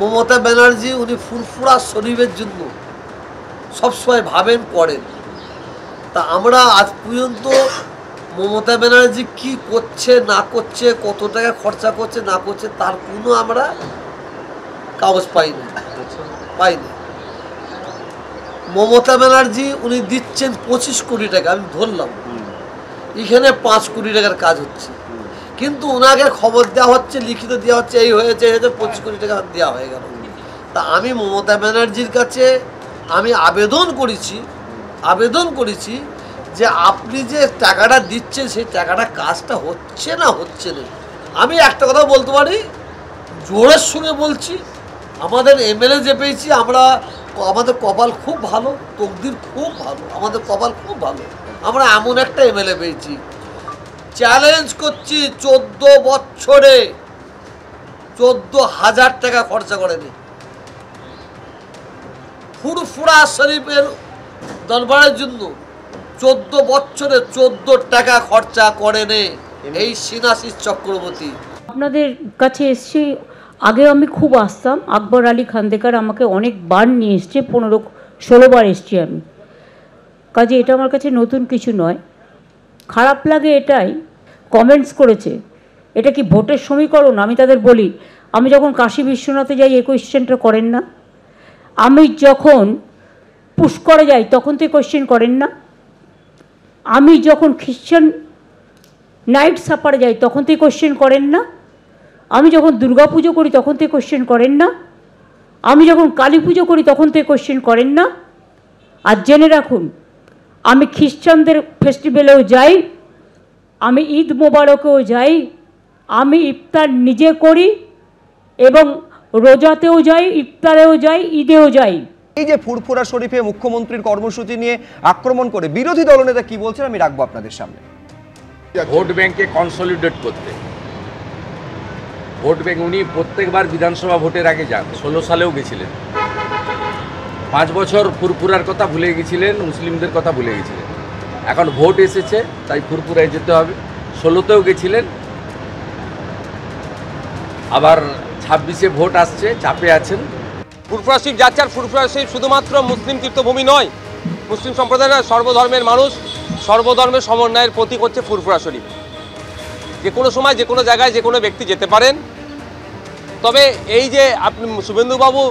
মমতা ব্যানার্জি উনি ফুরফুরা শরীরের জন্য সবসময় ভাবেন করেন। তা আমরা আজ পর্যন্ত মমতা ব্যানার্জি কি করছে না করছে, কত টাকা খরচা করছে না করছে, তার কোনো আমরা কাগজ পাইনি। মমতা ব্যানার্জি উনি দিচ্ছেন 25 কোটি টাকা, আমি ধরলাম এখানে 5 কোটি টাকার কাজ হচ্ছে, কিন্তু ওনাকে খবর দেওয়া হচ্ছে, লিখিত দেওয়া হচ্ছে, এই হয়েছে 25 কোটি টাকা দেওয়া হয়ে গেল। তা আমি মমতা ব্যানার্জির কাছে আমি আবেদন করেছি যে আপনি যে টাকাটা দিচ্ছেন সেই টাকাটা কাজটা হচ্ছে না। আমি একটা কথা বলতে পারি, জোরের সঙ্গে বলছি, আমাদের এমএলএ যে পেয়েছি আমাদের কপাল খুব ভালো, তকদির খুব ভালো, আমাদের কপাল খুব ভালো, আমরা এমন একটা এমএলএ পেয়েছি। চ্যালেঞ্জ করছি 14 বছরে 14,000 টাকা খরচা করেনি। ফুরফুরা শরীফের দরবারের জন্য 14 বছরে 14 টাকা খরচা করেনি এই সিনাশিস চক্রবর্তী। আপনাদের কাছে এসছি, আগে আমি খুব আসতাম, আকবর আলী খান্দেকার আমাকে অনেকবার নিয়ে এসছে, 15-16 বার এসছি আমি, কাজে এটা আমার কাছে নতুন কিছু নয়। খারাপ লাগে এটাই, কমেন্টস করেছে এটা কি ভোটের সমীকরণ। আমি তাদের বলি, আমি যখন কাশী বিশ্বনাথে যাই এই কোয়েশ্চেনটা করেন না, আমি যখন পুষ্করে যাই তখন তো কোয়েশ্চেন করেন না, আমি যখন খ্রিশ্চান নাইট সাপারে যাই তখন তো কোয়েশ্চেন করেন না, আমি যখন দুর্গা পুজো করি তখন তো কোয়েশ্চেন করেন না, আমি যখন কালী পুজো করি তখন তো কোয়েশ্চেন করেন না। আর জেনে রাখুন, আমি খ্রিশ্চানদের ফেস্টিভ্যালেও যাই, আমি ঈদ মোবারকেও যাই, আমি ইফতার নিজে করি এবং রোজাতেও যাই, ইফতারেও যাই, ঈদেও যাই। এই যে ফুরফুরা শরীফে মুখ্যমন্ত্রীর কর্মসূচি নিয়ে আক্রমণ করে বিরোধী দলনেতা কি বলছেন আমি রাখবো আপনাদের সামনে। ভোট ব্যাংকে কনসলিডেট করতে, ভোট ব্যাংক উনি প্রত্যেকবার বিধানসভা ভোটের আগে যান, 16 সালেও গেছিলেন, 5 বছর ফুরফুরার কথা ভুলে গেছিলেন, মুসলিমদের কথা ভুলে গেছিলেন। এখন ভোট এসেছে তাই ফুরফুরায় যেতে হবে, 16তেও গেছিলেন, আবার 26-এ ভোট আসছে, চাপে আছেন। ফুরফুরা শরীফ যাচ্ছে, আর ফুরফুরা শরীফ শুধুমাত্র মুসলিম তীর্থভূমি নয়, মুসলিম সম্প্রদায়ের সর্বধর্মের মানুষ, সর্বধর্মের সমন্বয়ের প্রতীক হচ্ছে ফুরফুরা শরীফ। যে কোনো সময় যে কোনো জায়গায় যে কোনো ব্যক্তি যেতে পারেন। তবে এই যে আপনি শুভেন্দুবাবু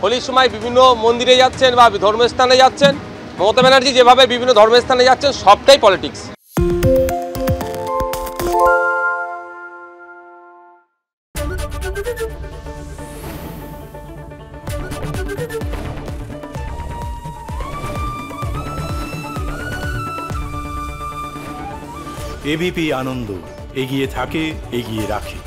হোলির সময় বিভিন্ন মন্দিরে যাচ্ছেন বা ধর্মস্থানে যাচ্ছেন, মমতা ব্যানার্জি যেভাবে বিভিন্ন ধর্মস্থানে যাচ্ছেন, সবটাই পলিটিক্স। এবিপি আনন্দ, এগিয়ে থাকে, এগিয়ে রাখে।